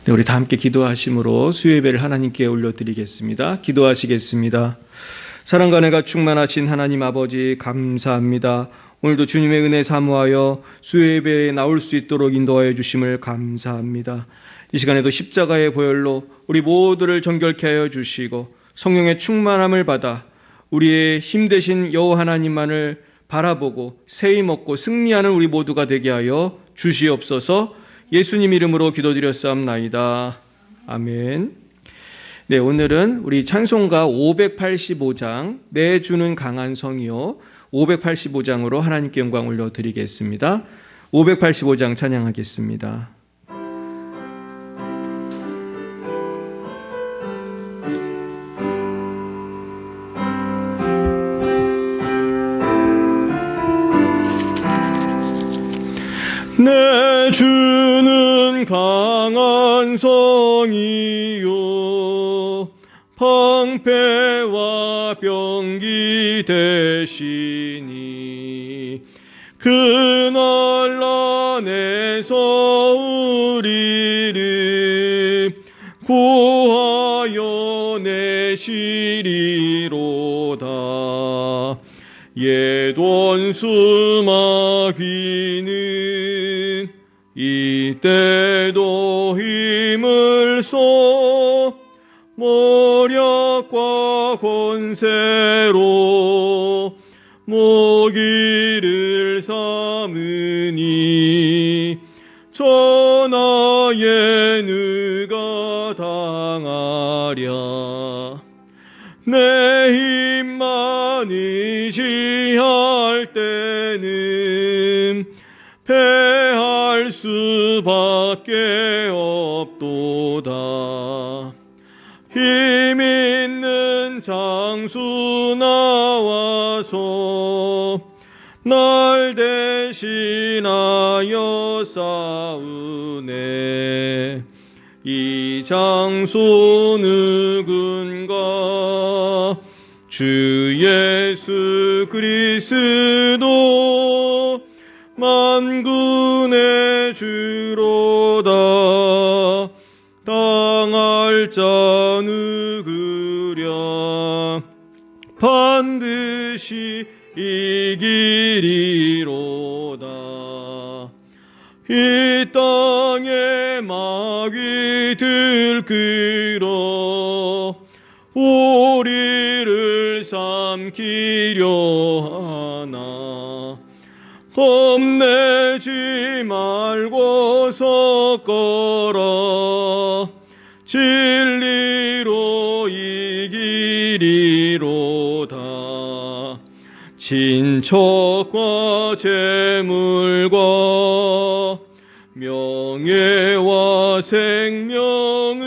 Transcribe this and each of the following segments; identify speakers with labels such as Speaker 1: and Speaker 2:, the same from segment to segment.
Speaker 1: 네, 우리 다 함께 기도하심으로 수요예배를 하나님께 올려드리겠습니다. 기도하시겠습니다. 사랑과 은혜가 충만하신 하나님 아버지 감사합니다. 오늘도 주님의 은혜 사모하여 수요예배에 나올 수 있도록 인도하여 주심을 감사합니다. 이 시간에도 십자가의 보혈로 우리 모두를 정결케 하여 주시고 성령의 충만함을 받아 우리의 힘 되신 여호와 하나님만을 바라보고 세이 먹고 승리하는 우리 모두가 되게 하여 주시옵소서. 예수님 이름으로 기도드렸사옵나이다. 아멘. 네, 오늘은 우리 찬송가 585장 내 주는 강한 성이요 585장으로 하나님께 영광 올려드리겠습니다. 585장 찬양하겠습니다. 내 주는 강한 성이요 방패와 병기 되시니 그날 안에서 우리를 구하여 내시리로다. 옛 원수 마귀는 이때도 힘을 써 모략과 권세로 모기를 삼으니 전하에 누가 당하랴. 내 힘만 의지할 때는 패할 수밖에 없도다. 힘 있는 장수 나와서 날 대신하여 싸우네. 이 장수 누군가? 주 예수 그리스도 만군의 주로다. 당할 자 누구랴? 반드시 이기리로다. 이 땅에 마귀 들끓어 우리를 삼키려 하나. 겁내지 말고 섞어라. 진리로 이기리로다. 친척과 재물과 명예와 생명을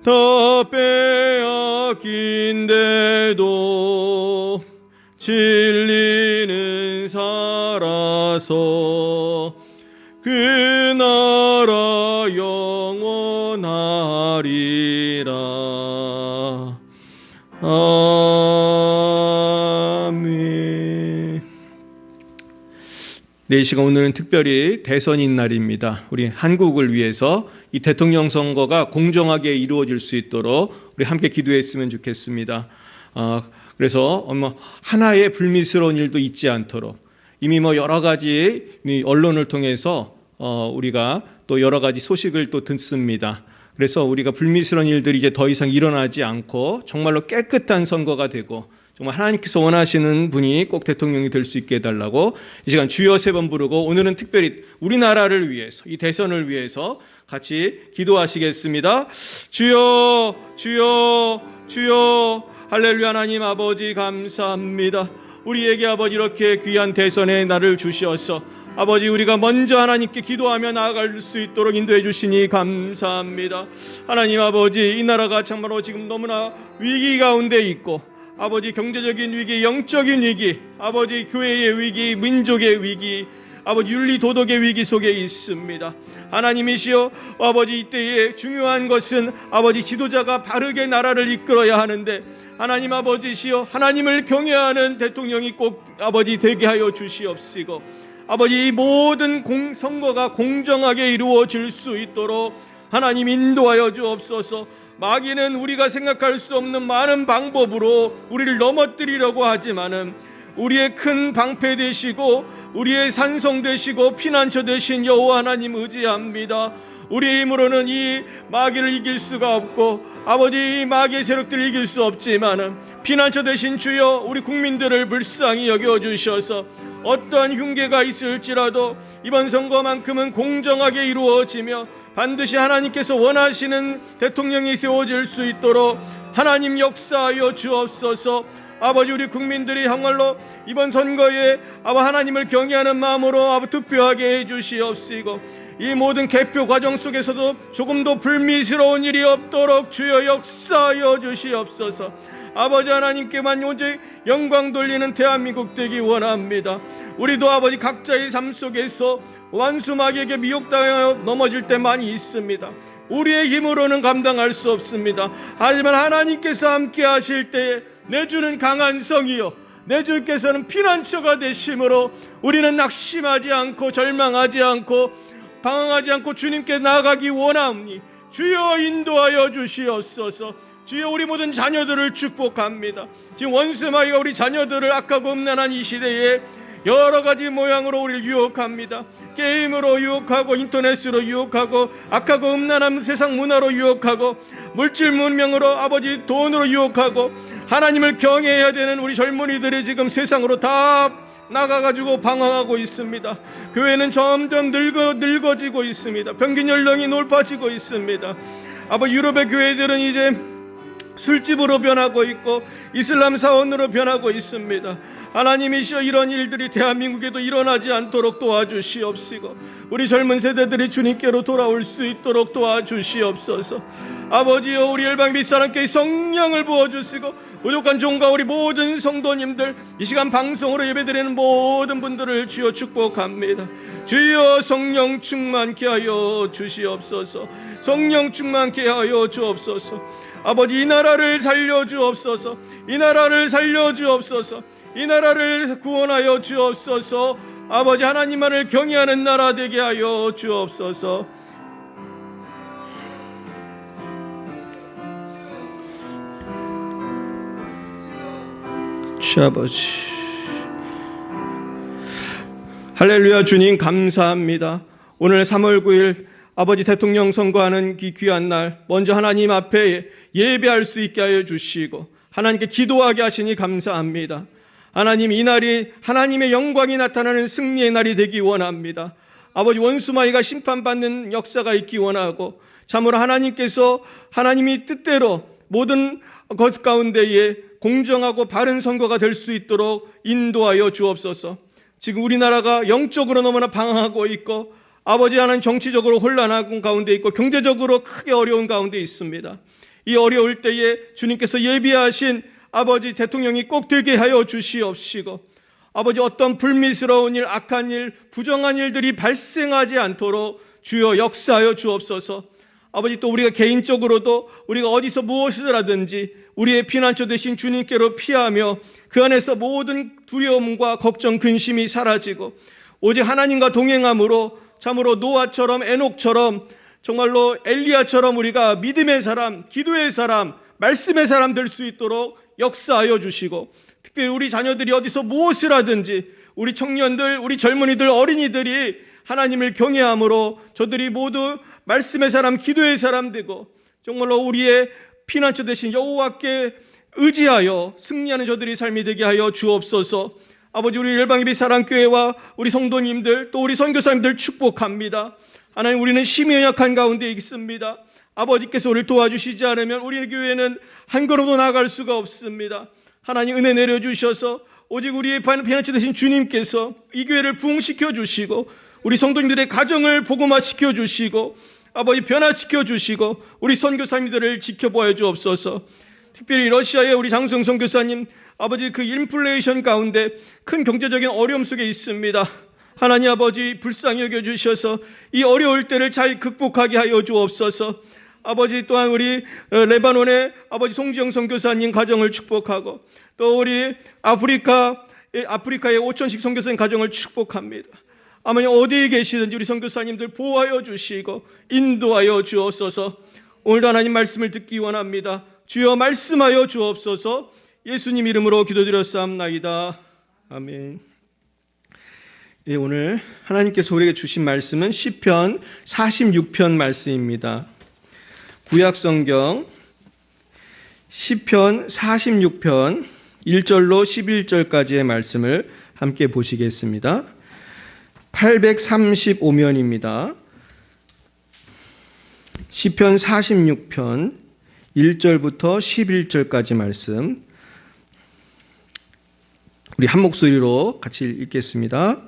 Speaker 1: 다 빼앗긴데도 진리는 살아서 그 나라 영원하리라. 아멘. 네, 이 시간 오늘은 특별히 대선인 날입니다. 우리 한국을 위해서 이 대통령 선거가 공정하게 이루어질 수 있도록 우리 함께 기도했으면 좋겠습니다. 그래서 하나의 불미스러운 일도 있지 않도록 이미 여러 가지 언론을 통해서 우리가 또 여러 가지 소식을 또 듣습니다. 그래서 우리가 불미스러운 일들이 이제 더 이상 일어나지 않고 정말로 깨끗한 선거가 되고 정말 하나님께서 원하시는 분이 꼭 대통령이 될 수 있게 해달라고 이 시간 주여 3번 부르고 오늘은 특별히 우리나라를 위해서 이 대선을 위해서 같이 기도하시겠습니다. 주여 주여 주여. 할렐루야. 하나님 아버지 감사합니다. 우리에게 아버지 이렇게 귀한 대선의 날을 주시어서 아버지 우리가 먼저 하나님께 기도하며 나아갈 수 있도록 인도해 주시니 감사합니다. 하나님 아버지 이 나라가 정말로 지금 너무나 위기 가운데 있고 아버지 경제적인 위기, 영적인 위기, 아버지 교회의 위기, 민족의 위기, 아버지 윤리 도덕의 위기 속에 있습니다. 하나님이시여 아버지 이때에 중요한 것은 아버지 지도자가 바르게 나라를 이끌어야 하는데 하나님 아버지시여 하나님을 경외하는 대통령이 꼭 아버지 되게 하여 주시옵시고 아버지 이 모든 선거가 공정하게 이루어질 수 있도록 하나님 인도하여 주옵소서. 마귀는 우리가 생각할 수 없는 많은 방법으로 우리를 넘어뜨리려고 하지만은 우리의 큰 방패 되시고 우리의 산성 되시고 피난처 되신 여호와 하나님 의지합니다. 우리의 힘으로는 이 마귀를 이길 수가 없고 아버지 이 마귀의 세력들을 이길 수 없지만은 피난처 되신 주여 우리 국민들을 불쌍히 여겨주셔서 어떠한 흉계가 있을지라도 이번 선거만큼은 공정하게 이루어지며 반드시 하나님께서 원하시는 대통령이 세워질 수 있도록 하나님 역사하여 주옵소서. 아버지 우리 국민들이 정말로 이번 선거에 하나님을 경외하는 마음으로 투표하게 해주시옵시고 이 모든 개표 과정 속에서도 조금 더 불미스러운 일이 없도록 주여 역사하여 주시옵소서. 아버지 하나님께만 오직 영광 돌리는 대한민국 되기 원합니다. 우리도 아버지 각자의 삶 속에서 완수마귀에게 미혹당하여 넘어질 때 많이 있습니다. 우리의 힘으로는 감당할 수 없습니다. 하지만 하나님께서 함께 하실 때에 내 주는 강한 성이요 내 주께서는 피난처가 되심으로 우리는 낙심하지 않고 절망하지 않고 방황하지 않고 주님께 나아가기 원하오니 주여 인도하여 주시옵소서. 주여 우리 모든 자녀들을 축복합니다. 지금 원수마귀가 우리 자녀들을 악하고 음란한 이 시대에 여러 가지 모양으로 우리를 유혹합니다. 게임으로 유혹하고 인터넷으로 유혹하고 악하고 음란한 세상 문화로 유혹하고 물질 문명으로 아버지 돈으로 유혹하고 하나님을 경외해야 되는 우리 젊은이들이 지금 세상으로 다 나가가지고 방황하고 있습니다. 교회는 점점 늙어지고 있습니다. 평균 연령이 높아지고 있습니다. 아버지 유럽의 교회들은 이제 술집으로 변하고 있고 이슬람 사원으로 변하고 있습니다. 하나님이시여 이런 일들이 대한민국에도 일어나지 않도록 도와주시옵시고 우리 젊은 세대들이 주님께로 돌아올 수 있도록 도와주시옵소서. 아버지여 우리 열방 및사람께 성령을 부어주시고 부족한 종과 우리 모든 성도님들 이 시간 방송으로 예배드리는 모든 분들을 주여 축복합니다. 주여 성령 충만케 하여 주시옵소서. 성령 충만케 하여 주옵소서. 아버지 이 나라를 살려주옵소서. 이 나라를 살려주옵소서. 이 나라를 구원하여 주옵소서. 아버지 하나님만을 경외하는 나라 되게 하여 주옵소서. 주 아버지 할렐루야. 주님 감사합니다. 오늘 3월 9일 아버지 대통령 선거하는 이 귀한 날 먼저 하나님 앞에 예배할 수 있게 하여 주시고 하나님께 기도하게 하시니 감사합니다. 하나님 이 날이 하나님의 영광이 나타나는 승리의 날이 되기 원합니다. 아버지 원수마귀가 심판받는 역사가 있기 원하고 참으로 하나님께서 하나님이 뜻대로 모든 것 가운데에 공정하고 바른 선거가 될 수 있도록 인도하여 주옵소서. 지금 우리나라가 영적으로 너무나 방황하고 있고 아버지 하나님 정치적으로 혼란한 가운데 있고 경제적으로 크게 어려운 가운데 있습니다. 이 어려울 때에 주님께서 예비하신 아버지 대통령이 꼭 되게 하여 주시옵시고 아버지 어떤 불미스러운 일, 악한 일, 부정한 일들이 발생하지 않도록 주여 역사하여 주옵소서. 아버지 또 우리가 개인적으로도 우리가 어디서 무엇을 하든지 우리의 피난처 되신 주님께로 피하며 그 안에서 모든 두려움과 걱정, 근심이 사라지고 오직 하나님과 동행함으로 참으로 노아처럼 에녹처럼 정말로 엘리야처럼 우리가 믿음의 사람, 기도의 사람, 말씀의 사람 될 수 있도록 역사하여 주시고 특별히 우리 자녀들이 어디서 무엇을 하든지 우리 청년들, 우리 젊은이들, 어린이들이 하나님을 경외함으로 저들이 모두 말씀의 사람, 기도의 사람 되고 정말로 우리의 피난처 되신 여호와께 의지하여 승리하는 저들이 삶이 되게 하여 주옵소서. 아버지 우리 열방예배 사랑교회와 우리 성도님들 또 우리 선교사님들 축복합니다. 하나님 우리는 심히 연약한 가운데 있습니다. 아버지께서 우리를 도와주시지 않으면 우리 교회는 한 걸음도 나아갈 수가 없습니다. 하나님 은혜 내려주셔서 오직 우리의 피난처 되신 주님께서 이 교회를 부흥시켜 주시고 우리 성도님들의 가정을 복음화시켜 주시고 아버지 변화시켜 주시고 우리 선교사님들을 지켜보아 주옵소서. 특별히 러시아의 우리 장성 선교사님 아버지 그 인플레이션 가운데 큰 경제적인 어려움 속에 있습니다. 하나님 아버지 불쌍히 여겨주셔서 이 어려울 때를 잘 극복하게 하여 주옵소서. 아버지 또한 우리 레바논의 아버지 송지영 선교사님 가정을 축복하고 또 우리 아프리카의 5천씩 선교사님 가정을 축복합니다. 아버님 어디에 계시든지 우리 선교사님들 보호하여 주시고 인도하여 주옵소서. 오늘도 하나님 말씀을 듣기 원합니다. 주여 말씀하여 주옵소서. 예수님 이름으로 기도드렸사옵나이다. 아멘. 예, 오늘 하나님께서 우리에게 주신 말씀은 시편 46편 말씀입니다. 구약성경 시편 46편 1절로 11절까지의 말씀을 함께 보시겠습니다. 835면입니다. 시편 46편 1절부터 11절까지 말씀, 우리 한 목소리로 같이 읽겠습니다.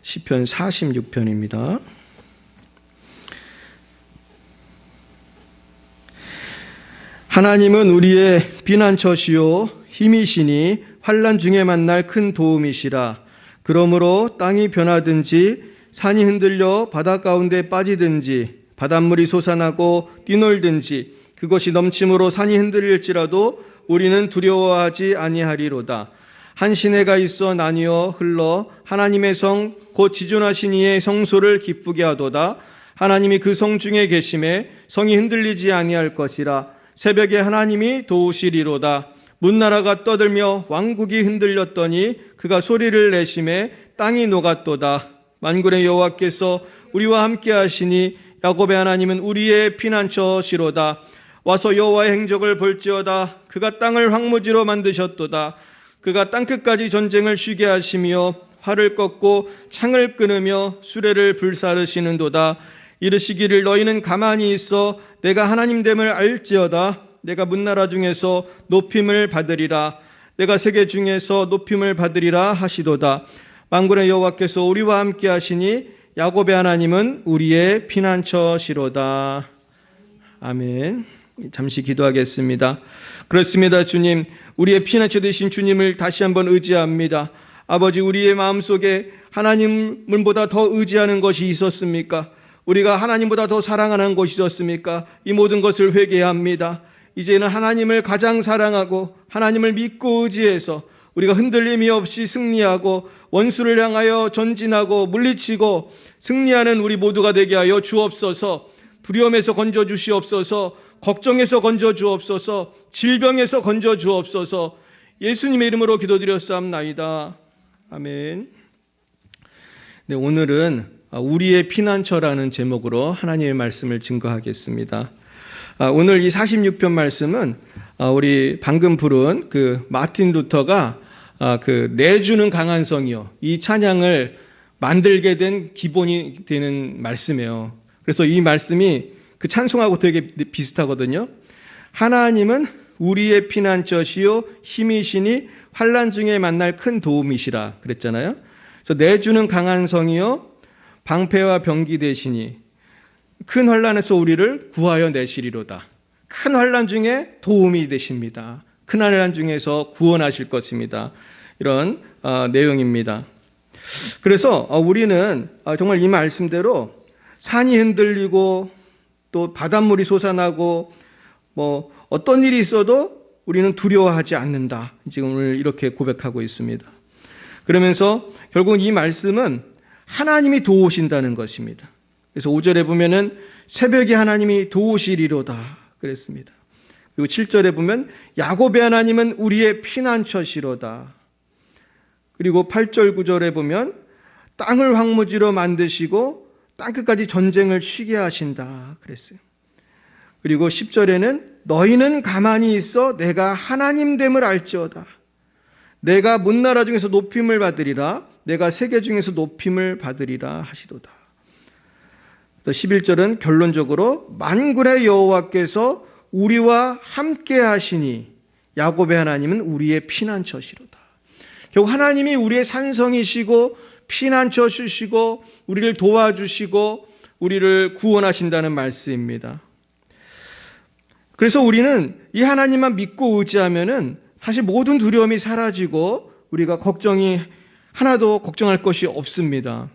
Speaker 1: 시편 46편입니다. 하나님은 우리의避難처시요 힘이시니 환난 중에 만날 큰 도움이시라. 그러므로 땅이 변하든지 산이 흔들려 바다 가운데 빠지든지 바닷물이 솟아나고 뛰놀든지 그것이 넘침으로 산이 흔들릴지라도 우리는 두려워하지 아니하리로다. 한 시내가 있어 나뉘어 흘러 하나님의 성 곧 지존하신 이의 성소를 기쁘게 하도다. 하나님이 그 성 중에 계심에 성이 흔들리지 아니할 것이라. 새벽에 하나님이 도우시리로다. 문나라가 떠들며 왕국이 흔들렸더니 그가 소리를 내심에 땅이 녹았도다. 만군의 여호와께서 우리와 함께 하시니 야곱의 하나님은 우리의 피난처시로다. 와서 여호와의 행적을 볼지어다. 그가 땅을 황무지로 만드셨도다. 그가 땅끝까지 전쟁을 쉬게 하시며 활을 꺾고 창을 끊으며 수레를 불사르시는도다. 이르시기를 너희는 가만히 있어 내가 하나님됨을 알지어다. 내가 문나라 중에서 높임을 받으리라. 내가 세계 중에서 높임을 받으리라 하시도다. 만군의 여호와께서 우리와 함께 하시니 야곱의 하나님은 우리의 피난처시로다. 아멘. 잠시 기도하겠습니다. 그렇습니다. 주님, 우리의 피난처 되신 주님을 다시 한번 의지합니다. 아버지, 우리의 마음속에 하나님보다 더 의지하는 것이 있었습니까? 우리가 하나님보다 더 사랑하는 것이 있었습니까? 이 모든 것을 회개합니다. 이제는 하나님을 가장 사랑하고 하나님을 믿고 의지해서 우리가 흔들림이 없이 승리하고 원수를 향하여 전진하고 물리치고 승리하는 우리 모두가 되게 하여 주옵소서. 두려움에서 건져 주시옵소서. 걱정에서 건져 주옵소서. 질병에서 건져 주옵소서. 예수님의 이름으로 기도드렸사옵나이다. 아멘. 네, 오늘은 우리의 피난처라는 제목으로 하나님의 말씀을 증거하겠습니다. 오늘 이 46편 말씀은 우리 방금 부른 그 마틴 루터가 그 내주는 강한 성이요, 이 찬양을 만들게 된 기본이 되는 말씀이에요. 그래서 이 말씀이 그 찬송하고 되게 비슷하거든요. 하나님은 우리의 피난처시요 힘이시니 환난 중에 만날 큰 도움이시라 그랬잖아요. 그래서 내주는 강한 성이요 방패와 병기 되시니 큰 환난에서 우리를 구하여 내시리로다. 큰 환난 중에 도움이 되십니다. 큰 환난 중에서 구원하실 것입니다. 이런 내용입니다. 그래서 우리는 정말 이 말씀대로 산이 흔들리고 또 바닷물이 솟아나고 뭐 어떤 일이 있어도 우리는 두려워하지 않는다. 지금 오늘 이렇게 고백하고 있습니다. 그러면서 결국 이 말씀은 하나님이 도우신다는 것입니다. 그래서 5절에 보면은 새벽에 하나님이 도우시리로다 그랬습니다. 그리고 7절에 보면 야곱의 하나님은 우리의 피난처시로다. 그리고 8절 9절에 보면 땅을 황무지로 만드시고 땅끝까지 전쟁을 쉬게 하신다 그랬어요. 그리고 10절에는 너희는 가만히 있어 내가 하나님됨을 알지어다. 내가 문나라 중에서 높임을 받으리라. 내가 세계 중에서 높임을 받으리라 하시도다. 11절은 결론적으로 만군의 여호와께서 우리와 함께 하시니 야곱의 하나님은 우리의 피난처시로다. 결국 하나님이 우리의 산성이시고 피난처시고 우리를 도와주시고 우리를 구원하신다는 말씀입니다. 그래서 우리는 이 하나님만 믿고 의지하면은 사실 모든 두려움이 사라지고 우리가 걱정이 하나도 걱정할 것이 없습니다.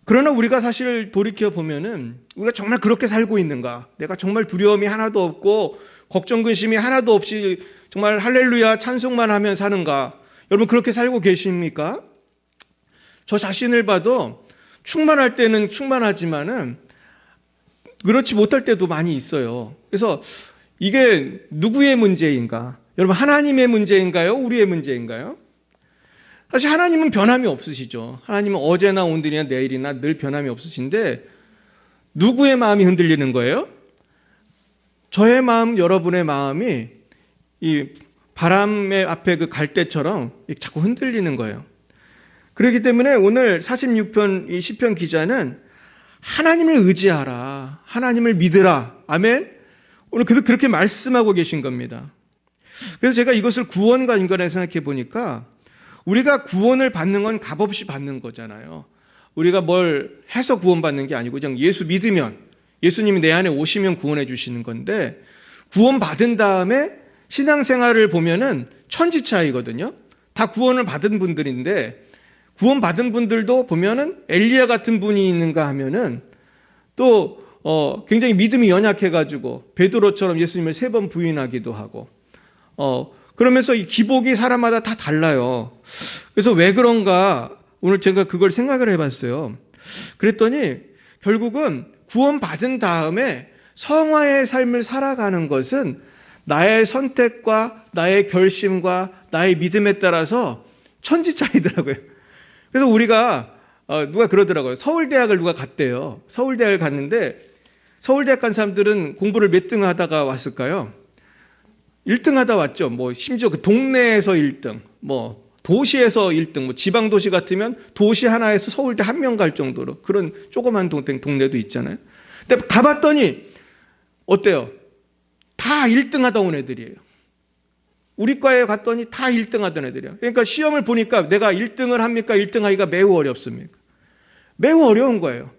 Speaker 1: 그러나 우리가 사실 돌이켜 보면은 우리가 정말 그렇게 살고 있는가? 내가 정말 두려움이 하나도 없고 걱정 근심이 하나도 없이 정말 할렐루야 찬송만 하면 사는가? 여러분 그렇게 살고 계십니까? 저 자신을 봐도 충만할 때는 충만하지만은 그렇지 못할 때도 많이 있어요. 그래서 이게 누구의 문제인가? 여러분, 하나님의 문제인가요? 우리의 문제인가요? 사실 하나님은 변함이 없으시죠. 하나님은 어제나 오늘이나 내일이나 늘 변함이 없으신데 누구의 마음이 흔들리는 거예요? 저의 마음, 여러분의 마음이 이 바람의 앞에 그 갈대처럼 자꾸 흔들리는 거예요. 그렇기 때문에 오늘 46편 이 시편 기자는 하나님을 의지하라, 하나님을 믿으라, 아멘. 오늘 그렇게 말씀하고 계신 겁니다. 그래서 제가 이것을 구원과 인간에 생각해 보니까 우리가 구원을 받는 건 값없이 받는 거잖아요. 우리가 뭘 해서 구원받는 게 아니고 그냥 예수 믿으면, 예수님이 내 안에 오시면 구원해 주시는 건데, 구원받은 다음에 신앙생활을 보면은 천지차이거든요. 다 구원을 받은 분들인데 구원받은 분들도 보면은 엘리야 같은 분이 있는가 하면은 또 굉장히 믿음이 연약해가지고 베드로처럼 예수님을 3번 부인하기도 하고 그러면서 이 기복이 사람마다 다 달라요. 그래서 왜 그런가 오늘 제가 그걸 생각을 해봤어요. 그랬더니 결국은 구원받은 다음에 성화의 삶을 살아가는 것은 나의 선택과 나의 결심과 나의 믿음에 따라서 천지차이더라고요. 그래서 우리가 누가 그러더라고요. 서울대학을 누가 갔대요. 서울대학을 갔는데 서울대학 간 사람들은 공부를 몇 등 하다가 왔을까요? 1등 하다 왔죠. 뭐 심지어 그 동네에서 1등, 뭐 도시에서 1등, 뭐 지방도시 같으면 도시 하나에서 서울대 한 명 갈 정도로 그런 조그만 동네도 있잖아요. 근데 가봤더니 어때요? 다 1등 하다 온 애들이에요. 우리 과에 갔더니 다 1등 하던 애들이에요. 그러니까 시험을 보니까 내가 1등을 합니까? 1등 하기가 매우 어렵습니까? 매우 어려운 거예요.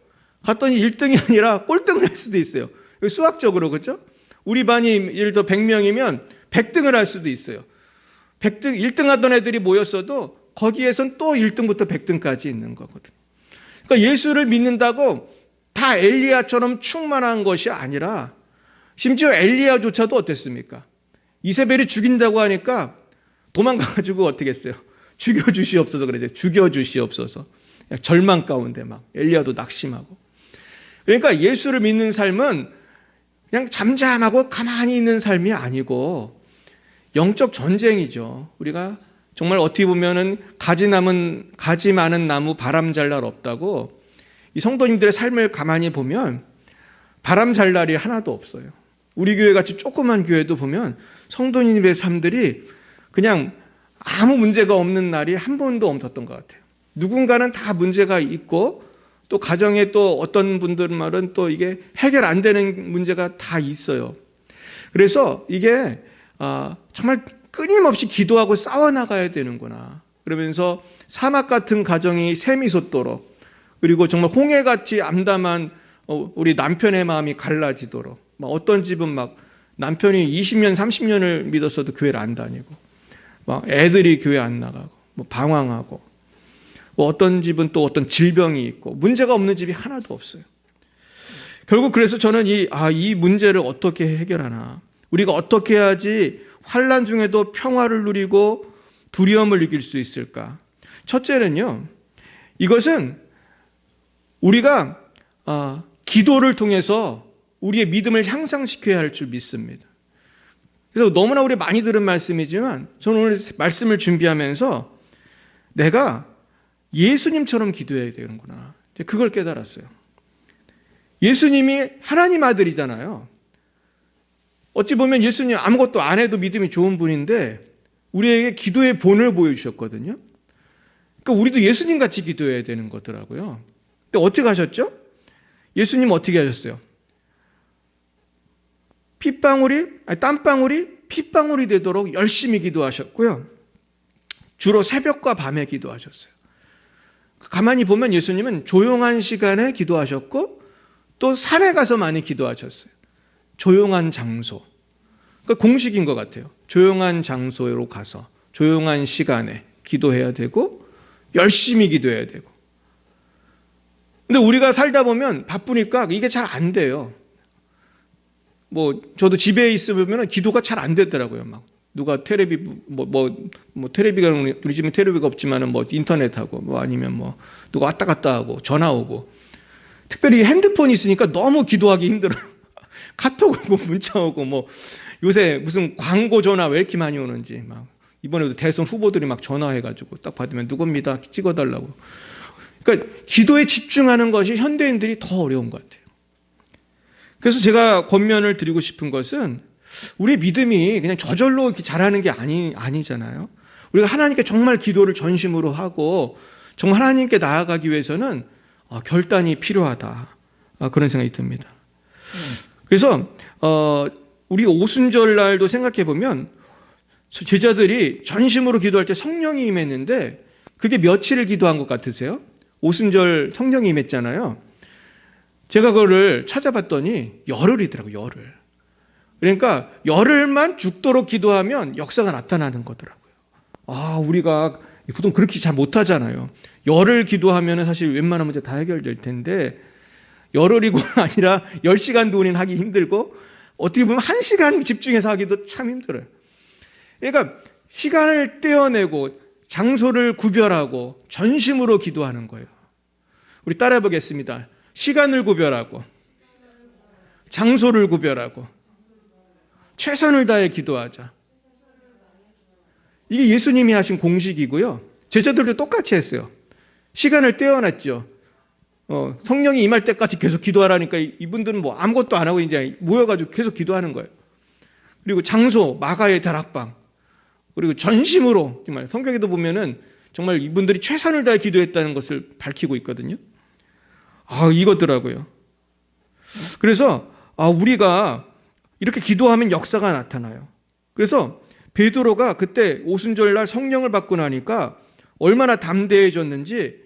Speaker 1: 갔더니 1등이 아니라 꼴등을 할 수도 있어요. 수학적으로, 그렇죠? 우리 반이 예를 들어 100명이면 100등을 할 수도 있어요. 100등, 1등 하던 애들이 모였어도 거기에선 또 1등부터 100등까지 있는 거거든요. 그러니까 예수를 믿는다고 다 엘리야처럼 충만한 것이 아니라 심지어 엘리야조차도 어땠습니까? 이세벨이 죽인다고 하니까 도망가가지고 어떻게 했어요? 죽여주시옵소서 그러죠. 죽여주시옵소서. 절망 가운데 막 엘리야도 낙심하고. 그러니까 예수를 믿는 삶은 그냥 잠잠하고 가만히 있는 삶이 아니고 영적 전쟁이죠. 우리가 정말 어떻게 보면은 가지 많은 나무 바람 잘 날 없다고 이 성도님들의 삶을 가만히 보면 바람 잘 날이 하나도 없어요. 우리 교회 같이 조그만 교회도 보면 성도님의 삶들이 그냥 아무 문제가 없는 날이 한 번도 없었던 것 같아요. 누군가는 다 문제가 있고 또 가정에 또 어떤 분들 말은 또 이게 해결 안 되는 문제가 다 있어요. 그래서 이게 정말 끊임없이 기도하고 싸워나가야 되는구나. 그러면서 사막 같은 가정이 샘이 솟도록 그리고 정말 홍해같이 암담한 우리 남편의 마음이 갈라지도록 어떤 집은 막 남편이 20년, 30년을 믿었어도 교회를 안 다니고 막 애들이 교회 안 나가고 뭐 방황하고 뭐 어떤 집은 또 어떤 질병이 있고 문제가 없는 집이 하나도 없어요. 결국 그래서 저는 이 문제를 어떻게 해결하나 우리가 어떻게 해야지 환난 중에도 평화를 누리고 두려움을 이길 수 있을까? 첫째는요. 이것은 우리가 기도를 통해서 우리의 믿음을 향상시켜야 할 줄 믿습니다. 그래서 너무나 우리 많이 들은 말씀이지만 저는 오늘 말씀을 준비하면서 내가 예수님처럼 기도해야 되는구나. 그걸 깨달았어요. 예수님이 하나님 아들이잖아요. 어찌 보면 예수님 아무것도 안 해도 믿음이 좋은 분인데 우리에게 기도의 본을 보여주셨거든요. 그러니까 우리도 예수님 같이 기도해야 되는 거더라고요. 근데 어떻게 하셨죠? 예수님 어떻게 하셨어요? 땀방울이 핏방울이 되도록 열심히 기도하셨고요. 주로 새벽과 밤에 기도하셨어요. 가만히 보면 예수님은 조용한 시간에 기도하셨고 또 산에 가서 많이 기도하셨어요. 조용한 장소. 그러니까 공식인 것 같아요. 조용한 장소로 가서 조용한 시간에 기도해야 되고 열심히 기도해야 되고. 근데 우리가 살다 보면 바쁘니까 이게 잘 안 돼요. 뭐 저도 집에 있으면 기도가 잘 안 되더라고요. 막 누가 테레비 테레비가 우리 집은 테레비가 없지만은 뭐 인터넷하고 뭐 아니면 뭐 누가 왔다 갔다 하고 전화 오고, 특별히 핸드폰이 있으니까 너무 기도하기 힘들어요. 카톡 오고 문자 오고 뭐 요새 무슨 광고 전화 왜 이렇게 많이 오는지, 막 이번에도 대선 후보들이 막 전화해가지고 딱 받으면 누굽니다 찍어달라고. 그러니까 기도에 집중하는 것이 현대인들이 더 어려운 것 같아요. 그래서 제가 권면을 드리고 싶은 것은, 우리의 믿음이 그냥 저절로 이렇게 잘하는 게 아니잖아요. 우리가 하나님께 정말 기도를 전심으로 하고 정말 하나님께 나아가기 위해서는 결단이 필요하다, 그런 생각이 듭니다. 그래서 우리 오순절날도 생각해 보면 제자들이 전심으로 기도할 때 성령이 임했는데, 그게 며칠을 기도한 것 같으세요? 오순절 성령이 임했잖아요. 제가 그거를 찾아봤더니 열흘이더라고요. 열흘. 그러니까 열흘만 죽도록 기도하면 역사가 나타나는 거더라고요. 우리가 보통 그렇게 잘 못하잖아요. 열흘 기도하면 사실 웬만한 문제 다 해결될 텐데, 열흘이고 아니라 10시간도 우리는 하기 힘들고, 어떻게 보면 1시간 집중해서 하기도 참 힘들어요. 그러니까 시간을 떼어내고 장소를 구별하고 전심으로 기도하는 거예요. 우리 따라해 보겠습니다. 시간을 구별하고 장소를 구별하고 최선을 다해 기도하자. 이게 예수님이 하신 공식이고요. 제자들도 똑같이 했어요. 시간을 떼어놨죠. 성령이 임할 때까지 계속 기도하라니까 이분들은 뭐 아무것도 안 하고 이제 모여가지고 계속 기도하는 거예요. 그리고 장소, 마가의 다락방, 그리고 전심으로, 정말 성경에도 보면은 정말 이분들이 최선을 다해 기도했다는 것을 밝히고 있거든요. 이거더라고요. 그래서 우리가 이렇게 기도하면 역사가 나타나요. 그래서 베드로가 그때 오순절날 성령을 받고 나니까 얼마나 담대해졌는지,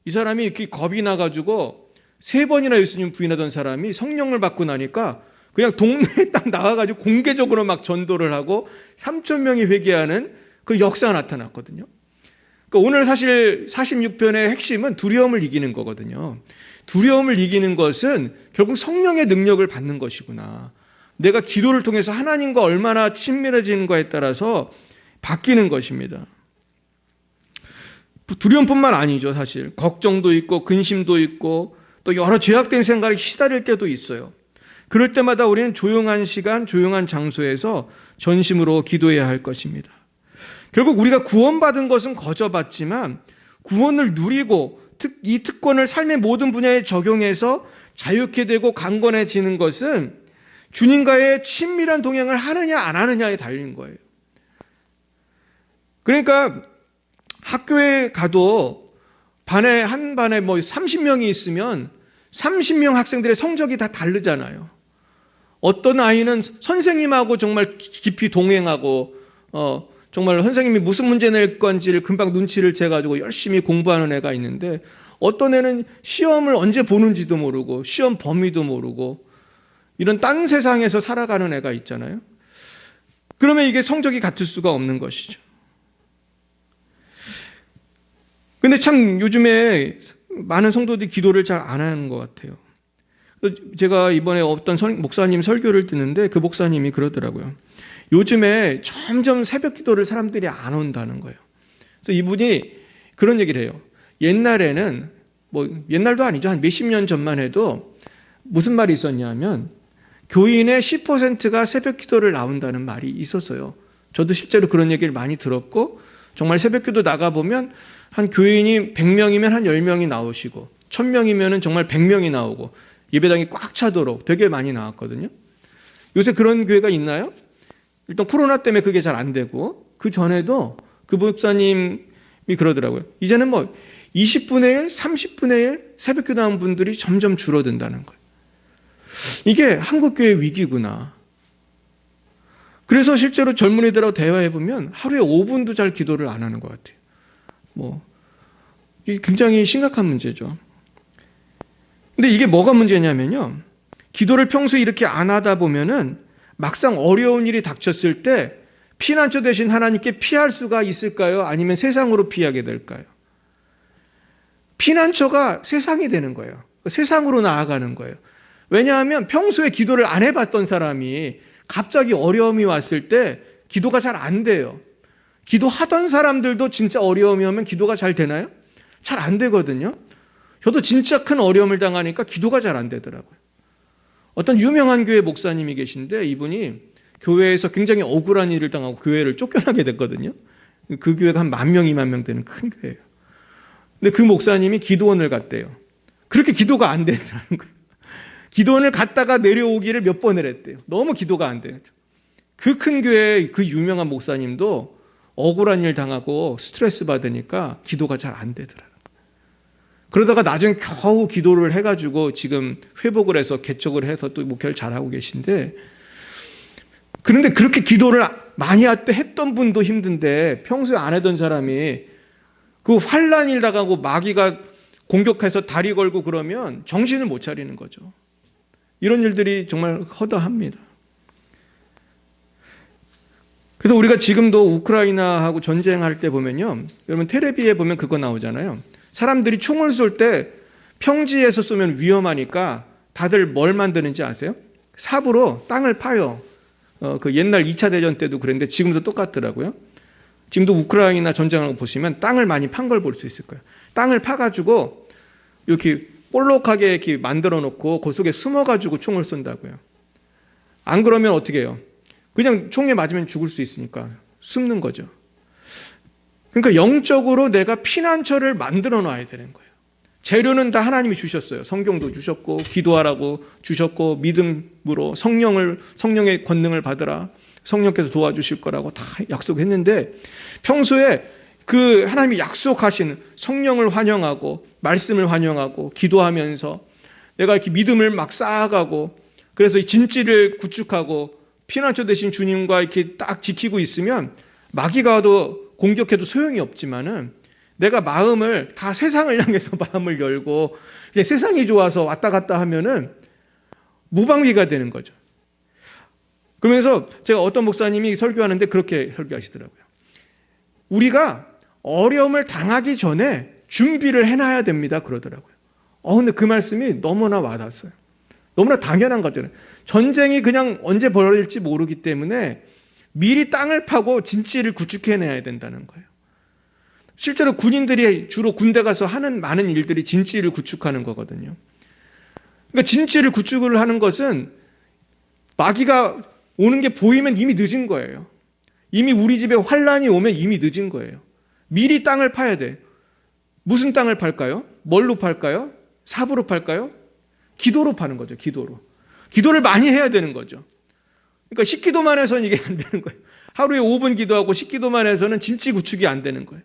Speaker 1: 이 사람이 이렇게 겁이 나가지고 3번이나 예수님 부인하던 사람이 성령을 받고 나니까 그냥 동네에 딱 나가가지고 공개적으로 막 전도를 하고 3,000명이 회개하는 그 역사가 나타났거든요. 그러니까 오늘 사실 46편의 핵심은 두려움을 이기는 거거든요. 두려움을 이기는 것은 결국 성령의 능력을 받는 것이구나. 내가 기도를 통해서 하나님과 얼마나 친밀해지는가에 따라서 바뀌는 것입니다. 두려움뿐만 아니죠. 사실 걱정도 있고 근심도 있고 또 여러 죄악된 생각에 시달릴 때도 있어요. 그럴 때마다 우리는 조용한 시간, 조용한 장소에서 전심으로 기도해야 할 것입니다. 결국 우리가 구원받은 것은 거저받지만 구원을 누리고 이 특권을 삶의 모든 분야에 적용해서 자유케 되고 강건해지는 것은 주님과의 친밀한 동행을 하느냐 안 하느냐에 달린 거예요. 그러니까 학교에 가도 한 반에 뭐 30명이 있으면 30명 학생들의 성적이 다 다르잖아요. 어떤 아이는 선생님하고 정말 깊이 동행하고 정말 선생님이 무슨 문제 낼 건지를 금방 눈치를 채가지고 열심히 공부하는 애가 있는데, 어떤 애는 시험을 언제 보는지도 모르고 시험 범위도 모르고 이런 딴 세상에서 살아가는 애가 있잖아요. 그러면 이게 성적이 같을 수가 없는 것이죠. 근데 참 요즘에 많은 성도들이 기도를 잘 안 하는 것 같아요. 제가 이번에 어떤 목사님 설교를 듣는데 그 목사님이 그러더라고요. 요즘에 점점 새벽 기도를 사람들이 안 온다는 거예요. 그래서 이분이 그런 얘기를 해요. 옛날에는, 옛날도 아니죠. 한 몇십 년 전만 해도 무슨 말이 있었냐면 교인의 10%가 새벽 기도를 나온다는 말이 있었어요. 저도 실제로 그런 얘기를 많이 들었고, 정말 새벽 기도 나가보면 한 교인이 100명이면 한 10명이 나오시고 1000명이면 정말 100명이 나오고 예배당이 꽉 차도록 되게 많이 나왔거든요. 요새 그런 교회가 있나요? 일단 코로나 때문에 그게 잘 안 되고, 그 전에도 그 목사님이 그러더라고요. 이제는 20분의 1, 30분의 1 새벽 기도 나온 분들이 점점 줄어든다는 거예요. 이게 한국교회의 위기구나. 그래서 실제로 젊은이들하고 대화해보면 하루에 5분도 잘 기도를 안 하는 것 같아요. 이게 굉장히 심각한 문제죠. 근데 이게 뭐가 문제냐면요, 기도를 평소에 이렇게 안 하다 보면은 막상 어려운 일이 닥쳤을 때 피난처 대신 하나님께 피할 수가 있을까요? 아니면 세상으로 피하게 될까요? 피난처가 세상이 되는 거예요. 세상으로 나아가는 거예요. 왜냐하면 평소에 기도를 안 해봤던 사람이 갑자기 어려움이 왔을 때 기도가 잘 안 돼요. 기도하던 사람들도 진짜 어려움이 오면 기도가 잘 되나요? 잘 안 되거든요. 저도 진짜 큰 어려움을 당하니까 기도가 잘 안 되더라고요. 어떤 유명한 교회 목사님이 계신데 이분이 교회에서 굉장히 억울한 일을 당하고 교회를 쫓겨나게 됐거든요. 그 교회가 한 10,000명, 20,000명 되는 큰 교회예요. 근데 그 목사님이 기도원을 갔대요. 그렇게 기도가 안 되더라는 거예요. 기도원을 갔다가 내려오기를 몇 번을 했대요. 너무 기도가 안 돼요. 그 큰 교회 그 유명한 목사님도 억울한 일 당하고 스트레스 받으니까 기도가 잘 안 되더라고요. 그러다가 나중에 겨우 기도를 해가지고 지금 회복을 해서 개척을 해서 또 목회를 잘하고 계신데, 그런데 그렇게 기도를 많이 했던 분도 힘든데 평소에 안 하던 사람이 그 환난 일 당하고 마귀가 공격해서 다리 걸고 그러면 정신을 못 차리는 거죠. 이런 일들이 정말 허다합니다. 그래서 우리가 지금도 우크라이나하고 전쟁할 때 보면요, 여러분 텔레비에 보면 그거 나오잖아요. 사람들이 총을 쏠 때 평지에서 쏘면 위험하니까 다들 뭘 만드는지 아세요? 삽으로 땅을 파요. 그 옛날 2차 대전 때도 그랬는데 지금도 똑같더라고요. 지금도 우크라이나 전쟁하는 거 보시면 땅을 많이 판 걸 볼 수 있을 거예요. 땅을 파가지고 이렇게 볼록하게 이렇게 만들어 놓고 그 속에 숨어가지고 총을 쏜다고요. 안 그러면 어떻게 해요? 그냥 총에 맞으면 죽을 수 있으니까 숨는 거죠. 그러니까 영적으로 내가 피난처를 만들어 놔야 되는 거예요. 재료는 다 하나님이 주셨어요. 성경도 주셨고 기도하라고 주셨고 믿음으로 성령의 권능을 받으라, 성령께서 도와주실 거라고 다 약속했는데, 평소에 그 하나님이 약속하신 성령을 환영하고 말씀을 환영하고 기도하면서 내가 이렇게 믿음을 막 쌓아가고, 그래서 이 진지를 구축하고 피난처 되신 주님과 이렇게 딱 지키고 있으면 마귀가 와도 공격해도 소용이 없지만은, 내가 마음을 다 세상을 향해서 마음을 열고 그냥 세상이 좋아서 왔다 갔다 하면은 무방비가 되는 거죠. 그러면서 제가 어떤 목사님이 설교하는데 그렇게 설교하시더라고요. 우리가 어려움을 당하기 전에 준비를 해놔야 됩니다, 그러더라고요. 근데 그 말씀이 너무나 와닿았어요. 너무나 당연한 거잖아요. 전쟁이 그냥 언제 벌어질지 모르기 때문에 미리 땅을 파고 진지를 구축해내야 된다는 거예요. 실제로 군인들이 주로 군대 가서 하는 많은 일들이 진지를 구축하는 거거든요. 그러니까 진지를 구축을 하는 것은 마귀가 오는 게 보이면 이미 늦은 거예요. 이미 우리 집에 환란이 오면 이미 늦은 거예요. 미리 땅을 파야 돼. 무슨 땅을 팔까요? 뭘로 팔까요? 삽으로 팔까요? 기도로 파는 거죠. 기도로. 기도를 많이 해야 되는 거죠. 그러니까 10기도만 해서는 이게 안 되는 거예요. 하루에 5분 기도하고 10기도만 해서는 진지 구축이 안 되는 거예요.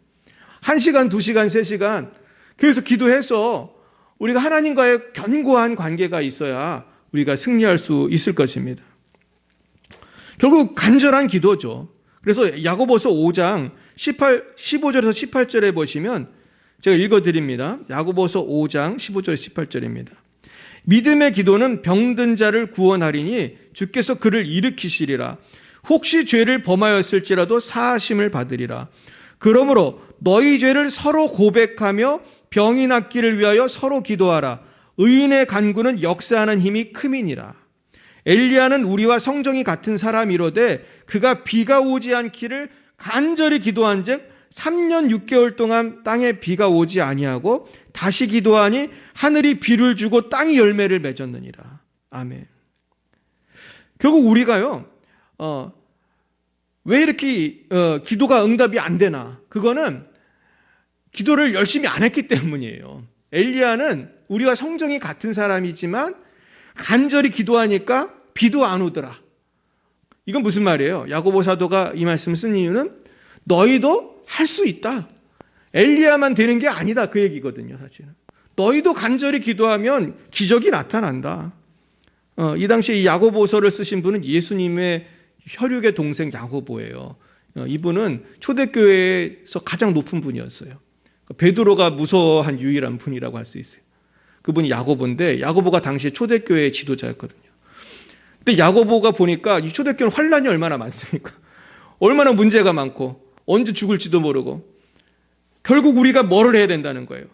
Speaker 1: 1시간, 2시간, 3시간 계속 기도해서 우리가 하나님과의 견고한 관계가 있어야 우리가 승리할 수 있을 것입니다. 결국 간절한 기도죠. 그래서 야고보서 5장 15절에서 18절에 보시면 제가 읽어드립니다. 야고보서 5장 15절 18절입니다. 믿음의 기도는 병든 자를 구원하리니 주께서 그를 일으키시리라. 혹시 죄를 범하였을지라도 사하심을 받으리라. 그러므로 너희 죄를 서로 고백하며 병이 낫기를 위하여 서로 기도하라. 의인의 간구는 역사하는 힘이 크미니라. 엘리야는 우리와 성정이 같은 사람이로되 그가 비가 오지 않기를 간절히 기도한즉 3년 6개월 동안 땅에 비가 오지 아니하고 다시 기도하니 하늘이 비를 주고 땅이 열매를 맺었느니라. 아멘. 결국 우리가요, 왜 이렇게 기도가 응답이 안 되나? 그거는 기도를 열심히 안 했기 때문이에요. 엘리야는 우리와 성정이 같은 사람이지만 간절히 기도하니까 비도 안 오더라. 이건 무슨 말이에요? 야고보 사도가 이 말씀을 쓴 이유는 너희도 할 수 있다. 엘리야만 되는 게 아니다. 그 얘기거든요, 사실은. 너희도 간절히 기도하면 기적이 나타난다. 이 당시에 이 야고보서를 쓰신 분은 예수님의 혈육의 동생 야고보예요. 이분은 초대교회에서 가장 높은 분이었어요. 베드로가 무서워한 유일한 분이라고 할 수 있어요. 그분이 야고보인데 야고보가 당시에 초대교회의 지도자였거든요. 근데 야고보가 보니까 이 초대교회는 환란이 얼마나 많습니까? 얼마나 문제가 많고 언제 죽을지도 모르고 결국 우리가 뭐를 해야 된다는 거예요?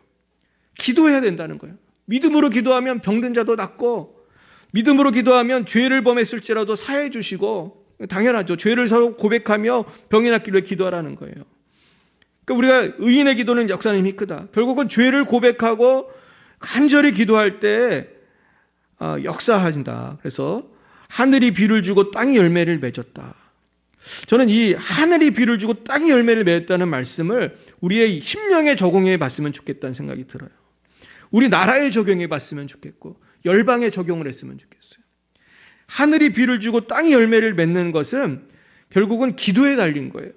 Speaker 1: 기도해야 된다는 거예요. 믿음으로 기도하면 병든 자도 낫고 믿음으로 기도하면 죄를 범했을지라도 사해 주시고 당연하죠. 죄를 서로 고백하며 병이 낫기를 기도하라는 거예요. 그러니까 우리가 의인의 기도는 역사는 힘이 크다. 결국은 죄를 고백하고 간절히 기도할 때 역사한다. 그래서 하늘이 비를 주고 땅이 열매를 맺었다. 저는 이 하늘이 비를 주고 땅이 열매를 맺었다는 말씀을 우리의 심령에 적용해 봤으면 좋겠다는 생각이 들어요. 우리 나라에 적용해 봤으면 좋겠고 열방에 적용을 했으면 좋겠어요. 하늘이 비를 주고 땅이 열매를 맺는 것은 결국은 기도에 달린 거예요.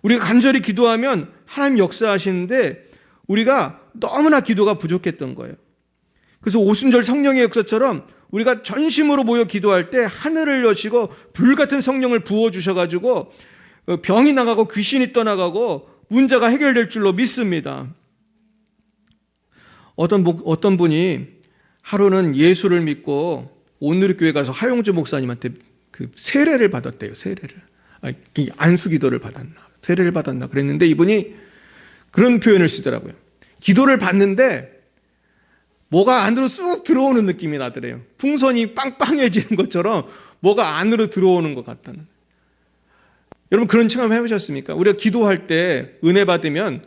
Speaker 1: 우리가 간절히 기도하면 하나님 역사하시는데 우리가 너무나 기도가 부족했던 거예요. 그래서 오순절 성령의 역사처럼 우리가 전심으로 모여 기도할 때 하늘을 여시고 불같은 성령을 부어주셔가지고 병이 나가고 귀신이 떠나가고 문제가 해결될 줄로 믿습니다. 어떤 분이 하루는 예수를 믿고 오늘교회 가서 하용주 목사님한테 그 세례를 받았대요. 세례를. 안수기도를 받았나 세례를 받았나 그랬는데 이분이 그런 표현을 쓰더라고요. 기도를 받는데 뭐가 안으로 쑥 들어오는 느낌이 나더래요. 풍선이 빵빵해지는 것처럼 뭐가 안으로 들어오는 것 같다는. 여러분 그런 체험 해보셨습니까? 우리가 기도할 때 은혜 받으면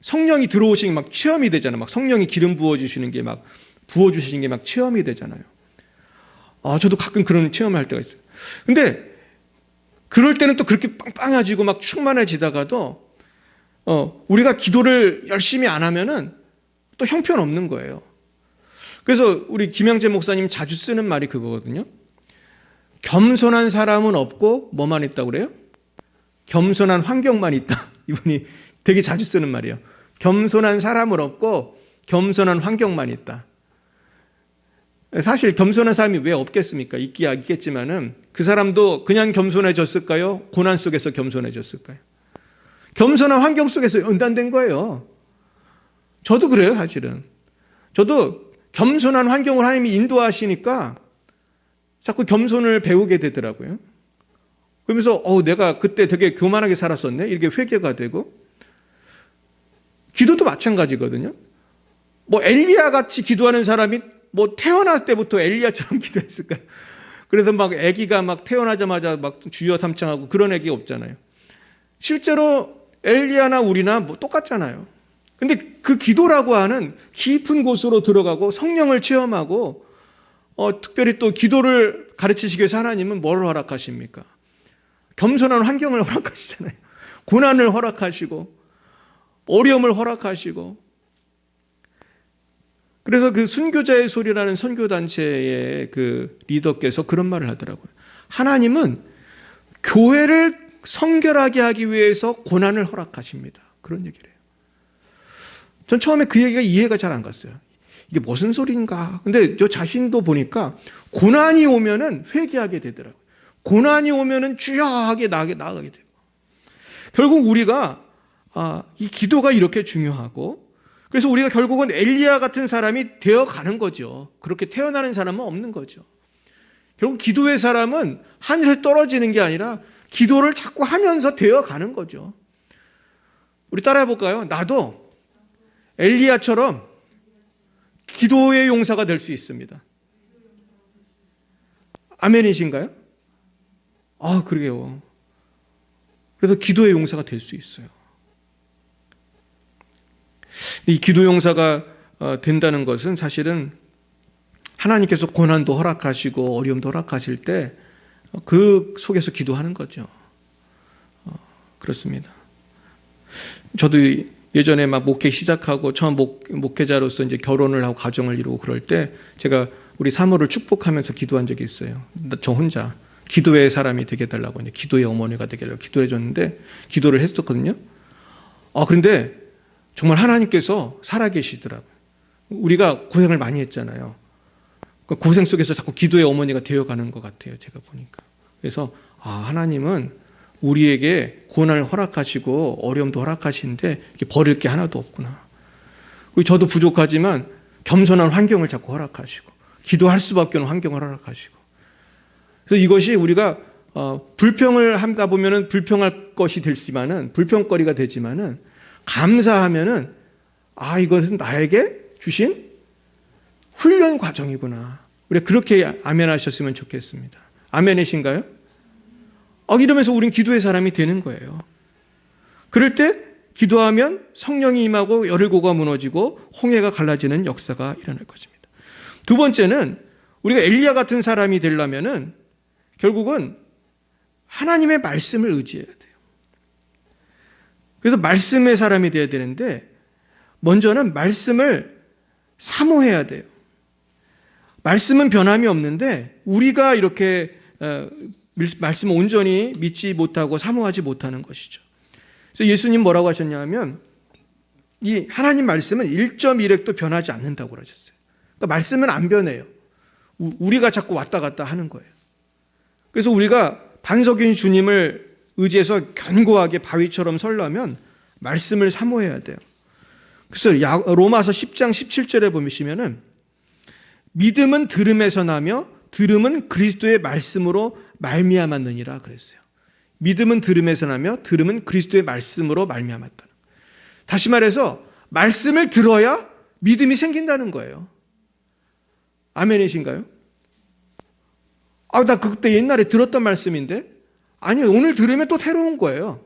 Speaker 1: 성령이 들어오시는 게 막 체험이 되잖아요. 막 성령이 기름 부어주시는 게 막 부어주시는 게 막 체험이 되잖아요. 저도 가끔 그런 체험을 할 때가 있어요. 근데 그럴 때는 또 그렇게 빵빵해지고 막 충만해지다가도 우리가 기도를 열심히 안 하면은 또 형편없는 거예요. 그래서 우리 김영재 목사님 자주 쓰는 말이 그거거든요. 겸손한 사람은 없고 뭐만 있다고 그래요? 겸손한 환경만 있다. 이분이 되게 자주 쓰는 말이에요. 겸손한 사람은 없고 겸손한 환경만 있다. 사실 겸손한 사람이 왜 없겠습니까? 있겠지만은 그 사람도 그냥 겸손해졌을까요? 고난 속에서 겸손해졌을까요? 겸손한 환경 속에서 연단된 거예요. 저도 그래요, 사실은. 저도 겸손한 환경을 하나님이 인도하시니까 자꾸 겸손을 배우게 되더라고요. 그러면서 내가 그때 되게 교만하게 살았었네? 이렇게 회개가 되고. 기도도 마찬가지거든요. 엘리야 같이 기도하는 사람이 태어날 때부터 엘리야처럼 기도했을까요? 그래서 막 아기가 막 태어나자마자 막 주여 삼창하고 그런 아기가 없잖아요. 실제로 엘리야나 우리나 똑같잖아요. 근데 그 기도라고 하는 깊은 곳으로 들어가고 성령을 체험하고 특별히 또 기도를 가르치시기 위해서 하나님은 뭘 허락하십니까? 겸손한 환경을 허락하시잖아요. 고난을 허락하시고 어려움을 허락하시고. 그래서 그 순교자의 소리라는 선교단체의 그 리더께서 그런 말을 하더라고요. 하나님은 교회를 성결하게 하기 위해서 고난을 허락하십니다. 그런 얘기를 해요. 전 처음에 그 얘기가 이해가 잘 안 갔어요. 이게 무슨 소리인가? 근데 저 자신도 보니까 고난이 오면은 회개하게 되더라고요. 고난이 오면은 주여 하게 나아가게 되고. 결국 우리가 이 기도가 이렇게 중요하고 그래서 우리가 결국은 엘리야 같은 사람이 되어가는 거죠. 그렇게 태어나는 사람은 없는 거죠. 결국 기도의 사람은 하늘에 떨어지는 게 아니라 기도를 자꾸 하면서 되어가는 거죠. 우리 따라해 볼까요? 나도 엘리야처럼 기도의 용사가 될 수 있습니다. 아멘이신가요? 그러게요. 그래서 기도의 용사가 될 수 있어요. 이 기도 용사가 된다는 것은 사실은 하나님께서 고난도 허락하시고 어려움도 허락하실 때 그 속에서 기도하는 거죠. 그렇습니다. 저도 예전에 막 목회 시작하고 처음 목회자로서 이제 결혼을 하고 가정을 이루고 그럴 때 제가 우리 사모를 축복하면서 기도한 적이 있어요. 저 혼자 기도의 사람이 되게 해달라고 이제 기도의 어머니가 되게 해달라고 기도해 줬는데 기도를 했었거든요. 그런데 정말 하나님께서 살아계시더라고요. 우리가 고생을 많이 했잖아요. 그 고생 속에서 자꾸 기도의 어머니가 되어가는 것 같아요. 제가 보니까. 그래서 하나님은 우리에게 고난을 허락하시고 어려움도 허락하시는데 버릴 게 하나도 없구나. 저도 부족하지만 겸손한 환경을 자꾸 허락하시고 기도할 수밖에 없는 환경을 허락하시고. 그래서 이것이 우리가 불평을 하다 보면은 불평할 것이 되지만은 불평거리가 되지만은 감사하면은 이것은 나에게 주신 훈련 과정이구나. 우리 그렇게 아멘하셨으면 좋겠습니다. 아멘이신가요? 이러면서 우린 기도의 사람이 되는 거예요. 그럴 때 기도하면 성령이 임하고 여리고가 무너지고 홍해가 갈라지는 역사가 일어날 것입니다. 두 번째는 우리가 엘리야 같은 사람이 되려면은 결국은 하나님의 말씀을 의지해야 돼요. 그래서 말씀의 사람이 되어야 되는데 먼저는 말씀을 사모해야 돼요. 말씀은 변함이 없는데 우리가 이렇게 말씀을 온전히 믿지 못하고 사모하지 못하는 것이죠. 그래서 예수님 뭐라고 하셨냐면 이 하나님 말씀은 1.1획도 변하지 않는다고 그러셨어요. 그러니까 말씀은 안 변해요. 우리가 자꾸 왔다 갔다 하는 거예요. 그래서 우리가 반석인 주님을 의지해서 견고하게 바위처럼 서려면 말씀을 사모해야 돼요. 그래서 로마서 10장 17절에 보시면은 믿음은 들음에서 나며 들음은 그리스도의 말씀으로 말미암았느니라 그랬어요. 믿음은 들음에서 나며 들음은 그리스도의 말씀으로 말미암았다. 다시 말해서 말씀을 들어야 믿음이 생긴다는 거예요. 아멘이신가요? 나 그때 옛날에 들었던 말씀인데? 아니, 오늘 들으면 또 새로운 거예요.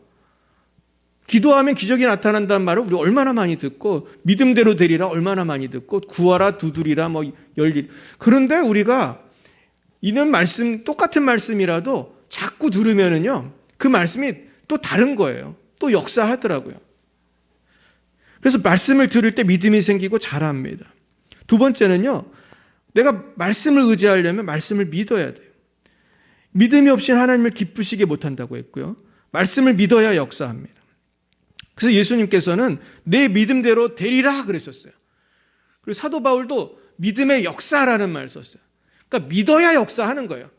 Speaker 1: 기도하면 기적이 나타난다는 말을 우리 얼마나 많이 듣고 믿음대로 되리라 얼마나 많이 듣고 구하라 두드리라 열리라. 그런데 우리가 이런 말씀 똑같은 말씀이라도 자꾸 들으면은요 그 말씀이 또 다른 거예요. 또 역사하더라고요. 그래서 말씀을 들을 때 믿음이 생기고 자랍니다. 두 번째는요 내가 말씀을 의지하려면 말씀을 믿어야 돼요. 믿음이 없이는 하나님을 기쁘시게 못한다고 했고요. 말씀을 믿어야 역사합니다. 그래서 예수님께서는 내 믿음대로 되리라 그러셨어요. 그리고 사도 바울도 믿음의 역사라는 말을 썼어요. 그러니까 믿어야 역사하는 거예요.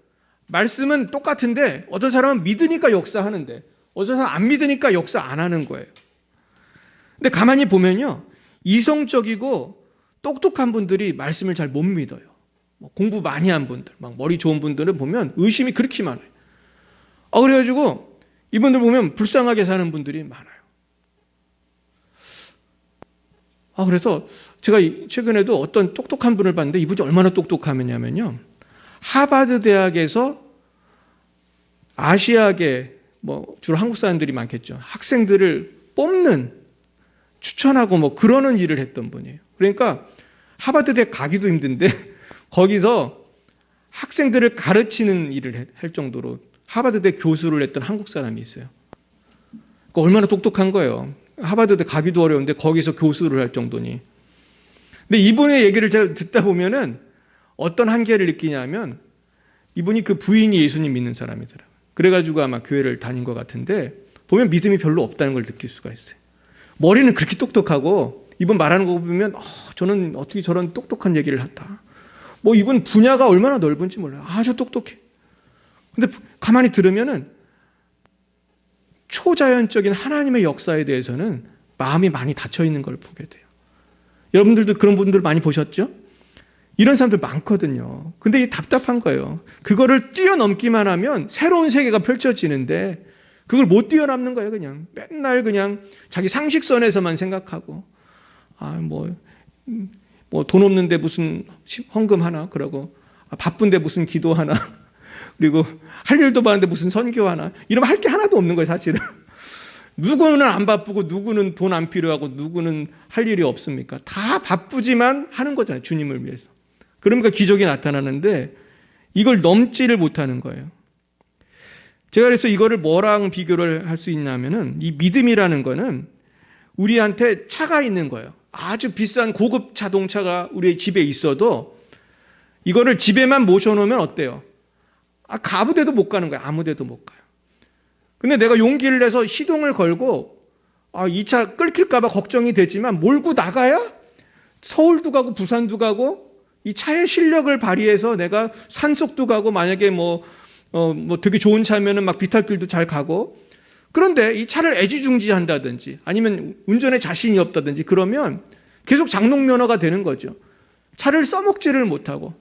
Speaker 1: 말씀은 똑같은데 어떤 사람은 믿으니까 역사하는데 어떤 사람은 안 믿으니까 역사 안 하는 거예요. 근데 가만히 보면요. 이성적이고 똑똑한 분들이 말씀을 잘 못 믿어요. 공부 많이 한 분들, 막 머리 좋은 분들은 보면 의심이 그렇게 많아요. 그래가지고 이분들 보면 불쌍하게 사는 분들이 많아요. 그래서 제가 최근에도 어떤 똑똑한 분을 봤는데 이분이 얼마나 똑똑하냐면요. 하버드 대학에서 아시아계, 주로 한국 사람들이 많겠죠. 학생들을 뽑는, 추천하고 그러는 일을 했던 분이에요. 그러니까 하버드 대학 가기도 힘든데 거기서 학생들을 가르치는 일을 할 정도로 하버드대 교수를 했던 한국 사람이 있어요. 그러니까 얼마나 똑똑한 거예요. 하버드대 가기도 어려운데 거기서 교수를 할 정도니. 근데 이분의 얘기를 제가 듣다 보면은 어떤 한계를 느끼냐면 이분이 그 부인이 예수님 믿는 사람이더라고요. 그래가지고 아마 교회를 다닌 것 같은데 보면 믿음이 별로 없다는 걸 느낄 수가 있어요. 머리는 그렇게 똑똑하고 이분 말하는 거 보면 저는 어떻게 저런 똑똑한 얘기를 한다. 이분 분야가 얼마나 넓은지 몰라요. 아주 똑똑해. 근데 가만히 들으면은 초자연적인 하나님의 역사에 대해서는 마음이 많이 닫혀 있는 걸 보게 돼요. 여러분들도 그런 분들 많이 보셨죠? 이런 사람들 많거든요. 근데 이 답답한 거예요. 그거를 뛰어넘기만 하면 새로운 세계가 펼쳐지는데 그걸 못 뛰어넘는 거예요. 그냥 맨날 그냥 자기 상식선에서만 생각하고 돈 없는데 무슨 헌금 하나 그러고 바쁜데 무슨 기도 하나 그리고 할 일도 많은데 무슨 선교 하나 이러면 할 게 하나도 없는 거예요. 사실은 누구는 안 바쁘고 누구는 돈 안 필요하고 누구는 할 일이 없습니까? 다 바쁘지만 하는 거잖아요. 주님을 위해서. 그러니까 기적이 나타나는데 이걸 넘지를 못하는 거예요. 제가 그래서 이거를 뭐랑 비교를 할 수 있냐면은 이 믿음이라는 거는 우리한테 차가 있는 거예요. 아주 비싼 고급 자동차가 우리 집에 있어도 이거를 집에만 모셔놓으면 어때요? 아무 데도 못 가는 거예요. 아무 데도 못 가요. 근데 내가 용기를 내서 시동을 걸고 이 차 끊길까 봐 걱정이 되지만 몰고 나가야 서울도 가고 부산도 가고 이 차의 실력을 발휘해서 내가 산속도 가고 만약에 되게 좋은 차면은 막 비탈길도 잘 가고 그런데 이 차를 애지중지한다든지 아니면 운전에 자신이 없다든지 그러면 계속 장롱면허가 되는 거죠. 차를 써먹지를 못하고.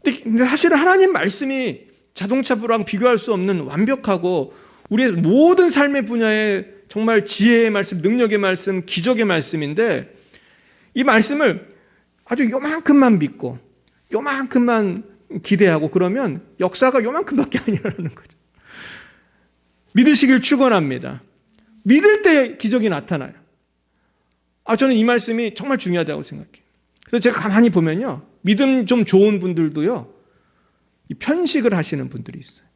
Speaker 1: 근데 사실은 하나님 말씀이 자동차랑 비교할 수 없는 완벽하고 우리의 모든 삶의 분야에 정말 지혜의 말씀, 능력의 말씀, 기적의 말씀인데 이 말씀을 아주 요만큼만 믿고 요만큼만 기대하고 그러면 역사가 요만큼밖에 안 일어나는 거죠. 믿으시길 축원합니다. 믿을 때 기적이 나타나요. 저는 이 말씀이 정말 중요하다고 생각해요. 그래서 제가 가만히 보면요, 믿음 좀 좋은 분들도요, 이 편식을 하시는 분들이 있어요.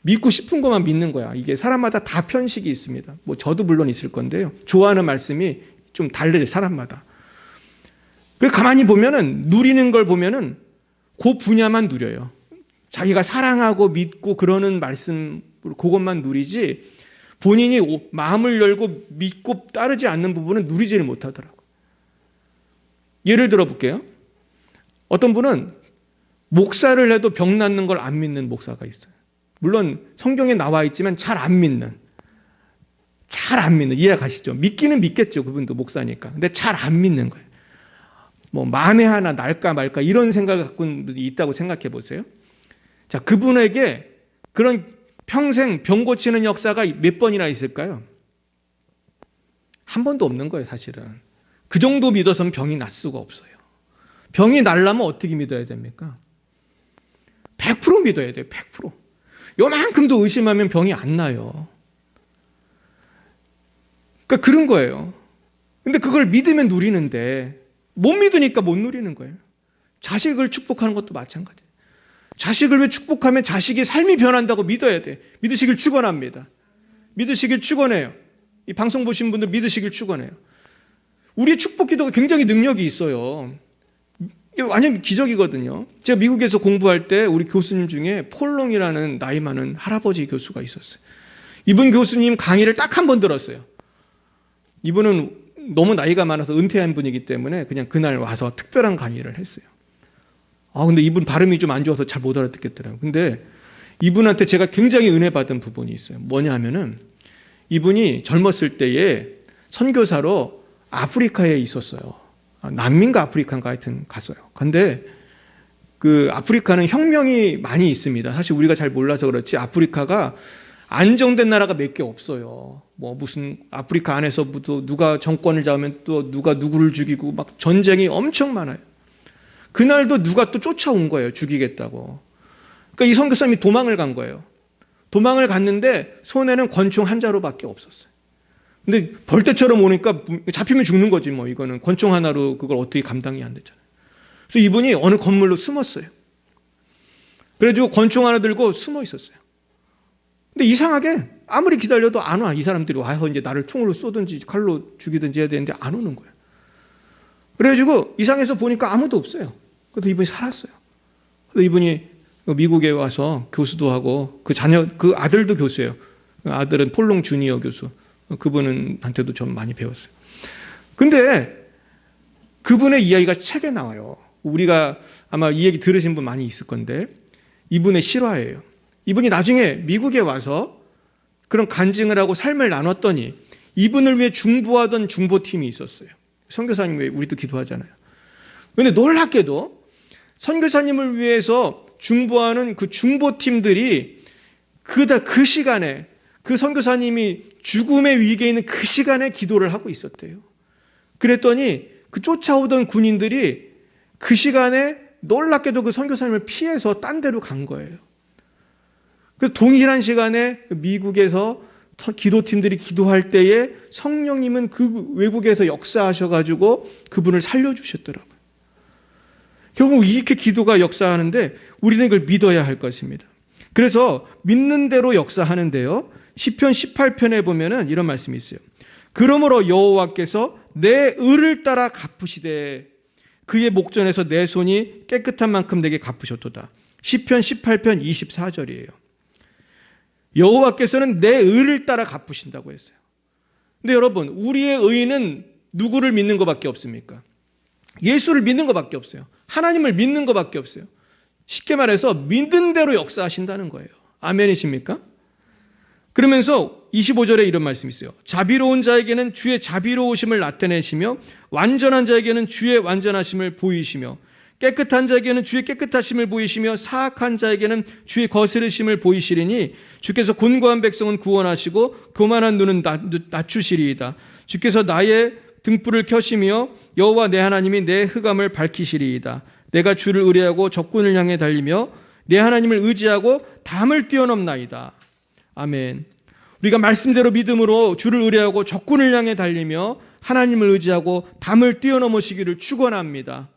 Speaker 1: 믿고 싶은 것만 믿는 거야. 이게 사람마다 다 편식이 있습니다. 뭐 저도 물론 있을 건데요, 좋아하는 말씀이 좀 다르죠, 사람마다. 그래서 가만히 보면은, 누리는 걸 보면은 그 분야만 누려요. 자기가 사랑하고 믿고 그러는 말씀, 그것만 누리지, 본인이 마음을 열고 믿고 따르지 않는 부분은 누리지를 못하더라고요. 예를 들어 볼게요. 어떤 분은 목사를 해도 병 낫는 걸 안 믿는 목사가 있어요. 물론 성경에 나와 있지만 잘 안 믿는, 이해 가시죠? 믿기는 믿겠죠, 그분도 목사니까. 근데 잘 안 믿는 거예요. 뭐 만에 하나 날까 말까 이런 생각을 갖고 있는 분이 있다고 생각해 보세요. 자, 그분에게 그런 평생 병 고치는 역사가 몇 번이나 있을까요? 한 번도 없는 거예요, 사실은. 그 정도 믿어서는 병이 날 수가 없어요. 병이 나려면 어떻게 믿어야 됩니까? 100% 믿어야 돼요, 100%. 요만큼도 의심하면 병이 안 나요. 그러니까 그런 거예요. 근데 그걸 믿으면 누리는데 못 믿으니까 못 누리는 거예요. 자식을 축복하는 것도 마찬가지예요. 자식을 왜 축복하면 자식이 삶이 변한다고 믿어야 돼. 믿으시길 축원합니다. 믿으시길 축원해요. 이 방송 보신 분들 믿으시길 축원해요. 우리의 축복 기도가 굉장히 능력이 있어요. 이게 완전 기적이거든요. 제가 미국에서 공부할 때 우리 교수님 중에 폴롱이라는 나이 많은 할아버지 교수가 있었어요. 이분 교수님 강의를 딱 한 번 들었어요. 이분은 너무 나이가 많아서 은퇴한 분이기 때문에 그냥 그날 와서 특별한 강의를 했어요. 근데 이분 발음이 좀 안 좋아서 잘 못 알아듣겠더라고요. 근데 이분한테 제가 굉장히 은혜 받은 부분이 있어요. 뭐냐 하면은, 이분이 젊었을 때에 선교사로 아프리카에 있었어요. 난민가 아프리카인가 하여튼 갔어요. 근데 그 아프리카는 혁명이 많이 있습니다. 사실 우리가 잘 몰라서 그렇지 아프리카가 안정된 나라가 몇 개 없어요. 뭐 무슨 아프리카 안에서부터 누가 정권을 잡으면 또 누가 누구를 죽이고 막 전쟁이 엄청 많아요. 그날도 누가 또 쫓아온 거예요, 죽이겠다고. 그러니까 이 선교사님이 도망을 간 거예요. 도망을 갔는데 손에는 권총 한 자루밖에 없었어요. 근데 벌떼처럼 오니까 잡히면 죽는 거지 뭐. 이거는 권총 하나로 그걸 어떻게 감당이 안 되잖아요. 그래서 이분이 어느 건물로 숨었어요. 그래가지고 권총 하나 들고 숨어 있었어요. 근데 이상하게 아무리 기다려도 안 와. 이 사람들이 와서 이제 나를 총으로 쏘든지 칼로 죽이든지 해야 되는데 안 오는 거예요. 그래가지고 이상해서 보니까 아무도 없어요. 그래서 이분이 살았어요. 그래서 이분이 미국에 와서 교수도 하고 그 아들도 교수예요. 아들은 폴롱 주니어 교수. 그분한테도 좀 많이 배웠어요. 근데 그분의 이야기가 책에 나와요. 우리가 아마 이 얘기 들으신 분 많이 있을 건데, 이분의 실화예요. 이분이 나중에 미국에 와서 그런 간증을 하고 삶을 나눴더니 이분을 위해 중보하던 중보팀이 있었어요. 선교사님 왜 우리도 기도하잖아요. 그런데 놀랍게도 선교사님을 위해서 중보하는 그 중보팀들이 그 시간에, 그 선교사님이 죽음의 위기에 있는 그 시간에 기도를 하고 있었대요. 그랬더니 그 쫓아오던 군인들이 그 시간에 놀랍게도 그 선교사님을 피해서 딴 데로 간 거예요. 그래서 동일한 시간에 미국에서 기도팀들이 기도할 때에 성령님은 그 외국에서 역사하셔가지고 그분을 살려주셨더라고요. 결국 이렇게 기도가 역사하는데 우리는 이걸 믿어야 할 것입니다. 그래서 믿는 대로 역사하는데요, 시편 18편에 보면은 이런 말씀이 있어요. 그러므로 여호와께서 내 의를 따라 갚으시되 그의 목전에서 내 손이 깨끗한 만큼 내게 갚으셨도다. 시편 18편 24절이에요. 여호와께서는 내 의를 따라 갚으신다고 했어요. 근데 여러분, 우리의 의는 누구를 믿는 것밖에 없습니까? 예수를 믿는 것밖에 없어요. 하나님을 믿는 것밖에 없어요. 쉽게 말해서 믿는 대로 역사하신다는 거예요. 아멘이십니까? 그러면서 25절에 이런 말씀이 있어요. 자비로운 자에게는 주의 자비로우심을 나타내시며 완전한 자에게는 주의 완전하심을 보이시며 깨끗한 자에게는 주의 깨끗하심을 보이시며 사악한 자에게는 주의 거스르심을 보이시리니 주께서 곤고한 백성은 구원하시고 교만한 눈은 낮추시리이다. 주께서 나의 등불을 켜시며 여호와 내 하나님이 내 흑암을 밝히시리이다. 내가 주를 의뢰하고 적군을 향해 달리며 내 하나님을 의지하고 담을 뛰어넘나이다. 아멘. 우리가 말씀대로 믿음으로 주를 의뢰하고 적군을 향해 달리며 하나님을 의지하고 담을 뛰어넘으시기를 축원합니다.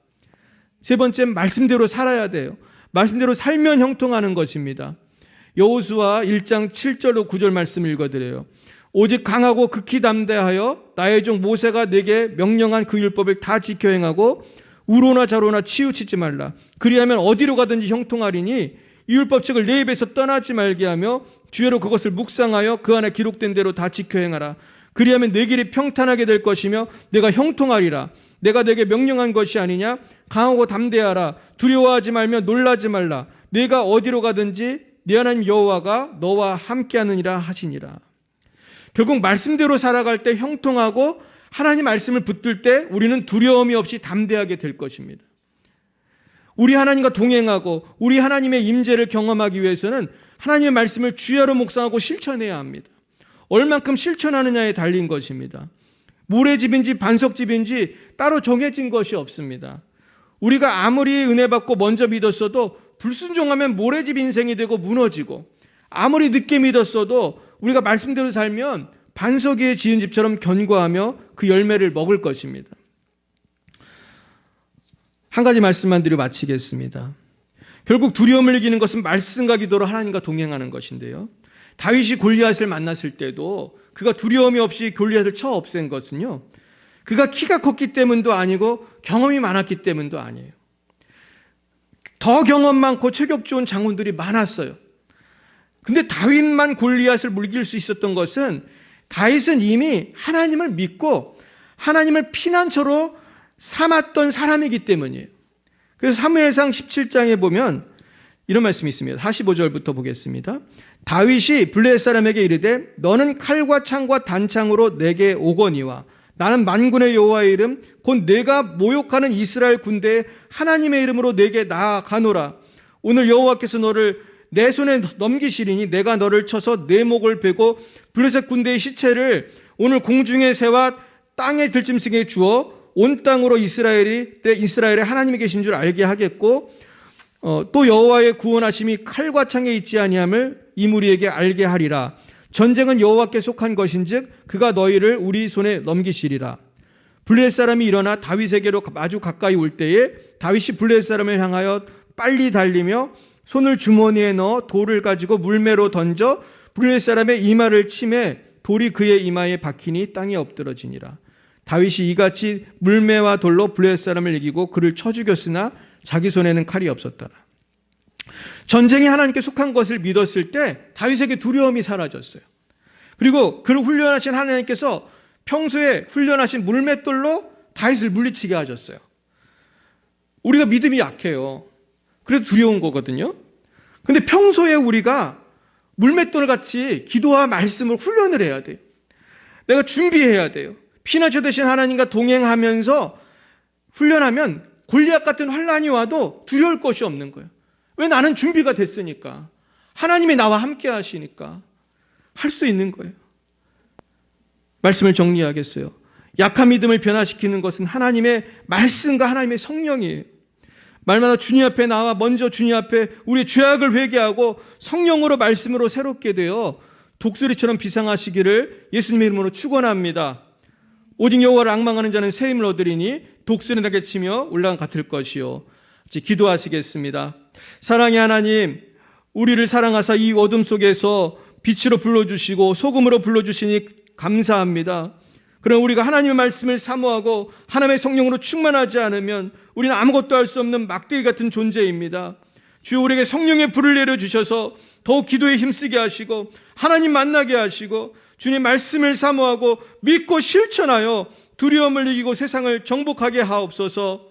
Speaker 1: 세 번째, 말씀대로 살아야 돼요. 말씀대로 살면 형통하는 것입니다. 여호수아 1장 7절로 9절 말씀을 읽어드려요. 오직 강하고 극히 담대하여 나의 종 모세가 내게 명령한 그 율법을 다 지켜 행하고 우로나 좌로나 치우치지 말라. 그리하면 어디로 가든지 형통하리니 이 율법책을 내 입에서 떠나지 말게 하며 주야로 그것을 묵상하여 그 안에 기록된 대로 다 지켜 행하라. 그리하면 내 길이 평탄하게 될 것이며 내가 형통하리라. 내가 내게 명령한 것이 아니냐? 강하고 담대하라. 두려워하지 말며 놀라지 말라. 내가 어디로 가든지 네 하나님 여호와가 너와 함께하느니라 하시니라. 결국 말씀대로 살아갈 때 형통하고 하나님 말씀을 붙들 때 우리는 두려움이 없이 담대하게 될 것입니다. 우리 하나님과 동행하고 우리 하나님의 임재를 경험하기 위해서는 하나님의 말씀을 주야로 묵상하고 실천해야 합니다. 얼만큼 실천하느냐에 달린 것입니다. 모래집인지 반석집인지 따로 정해진 것이 없습니다. 우리가 아무리 은혜 받고 먼저 믿었어도 불순종하면 모래집 인생이 되고 무너지고, 아무리 늦게 믿었어도 우리가 말씀대로 살면 반석 위에 지은 집처럼 견고하며 그 열매를 먹을 것입니다. 한 가지 말씀만 드리고 마치겠습니다. 결국 두려움을 이기는 것은 말씀과 기도로 하나님과 동행하는 것인데요. 다윗이 골리앗을 만났을 때도 그가 두려움이 없이 골리앗을 쳐 없앤 것은요, 그가 키가 컸기 때문도 아니고 경험이 많았기 때문도 아니에요. 더 경험 많고 체격 좋은 장군들이 많았어요. 근데 다윗만 골리앗을 물길 수 있었던 것은 다윗은 이미 하나님을 믿고 하나님을 피난처로 삼았던 사람이기 때문이에요. 그래서 사무엘상 17장에 보면 이런 말씀이 있습니다. 45절부터 보겠습니다. 다윗이 블레셋 사람에게 이르되 너는 칼과 창과 단창으로 내게 오거니와 나는 만군의 여호와의 이름 곧 내가 모욕하는 이스라엘 군대의 하나님의 이름으로 내게 나아가노라. 오늘 여호와께서 너를 내 손에 넘기시리니 내가 너를 쳐서 내 목을 베고 블레셋 군대의 시체를 오늘 공중의 새와 땅의 들짐승에 주어 온 땅으로 이스라엘의 하나님이 계신 줄 알게 하겠고, 또 여호와의 구원하심이 칼과 창에 있지 아니함을 이 무리에게 알게 하리라. 전쟁은 여호와께 속한 것인즉 그가 너희를 우리 손에 넘기시리라. 블레셋 사람이 일어나 다윗에게로 아주 가까이 올 때에 다윗이 블레셋 사람을 향하여 빨리 달리며 손을 주머니에 넣어 돌을 가지고 물매로 던져 블레셋 사람의 이마를 치매 돌이 그의 이마에 박히니 땅에 엎드러지니라. 다윗이 이같이 물매와 돌로 블레셋 사람을 이기고 그를 쳐 죽였으나 자기 손에는 칼이 없었더라. 전쟁이 하나님께 속한 것을 믿었을 때 다윗에게 두려움이 사라졌어요. 그리고 그를 훈련하신 하나님께서 평소에 훈련하신 물맷돌로 다윗을 물리치게 하셨어요. 우리가 믿음이 약해요. 그래도 두려운 거거든요. 근데 평소에 우리가 물맷돌 같이 기도와 말씀을 훈련을 해야 돼요. 내가 준비해야 돼요. 피난처 되신 하나님과 동행하면서 훈련하면 골리앗 같은 환난이 와도 두려울 것이 없는 거예요. 왜? 나는 준비가 됐으니까. 하나님이 나와 함께 하시니까 할 수 있는 거예요. 말씀을 정리하겠어요. 약한 믿음을 변화시키는 것은 하나님의 말씀과 하나님의 성령이에요. 말마다 주님 앞에 나와 먼저 주님 앞에 우리의 죄악을 회개하고 성령으로 말씀으로 새롭게 되어 독수리처럼 비상하시기를 예수님의 이름으로 축원합니다. 오직 여호와를 앙망하는 자는 새 힘을 얻으리니 독수리에게 치며 올라간 같을 것이요. 기도하시겠습니다. 사랑의 하나님, 우리를 사랑하사 이 어둠 속에서 빛으로 불러주시고 소금으로 불러주시니 감사합니다. 그럼 우리가 하나님의 말씀을 사모하고 하나님의 성령으로 충만하지 않으면 우리는 아무것도 할 수 없는 막대기 같은 존재입니다. 주여, 우리에게 성령의 불을 내려주셔서 더욱 기도에 힘쓰게 하시고 하나님 만나게 하시고 주님 말씀을 사모하고 믿고 실천하여 두려움을 이기고 세상을 정복하게 하옵소서.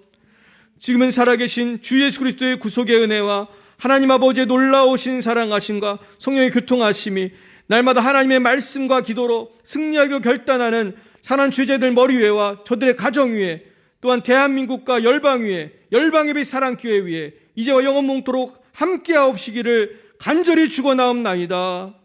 Speaker 1: 지금은 살아계신 주 예수 그리스도의 구속의 은혜와 하나님 아버지의 놀라우신 사랑하심과 성령의 교통하심이 날마다 하나님의 말씀과 기도로 승리하기로 결단하는 사난 죄자들 머리 위에와 저들의 가정 위에, 또한 대한민국과 열방 위에, 열방의 빛 사랑교회 위에 이제와 영원 몽토록 함께하옵시기를 간절히 축원하옵나이다.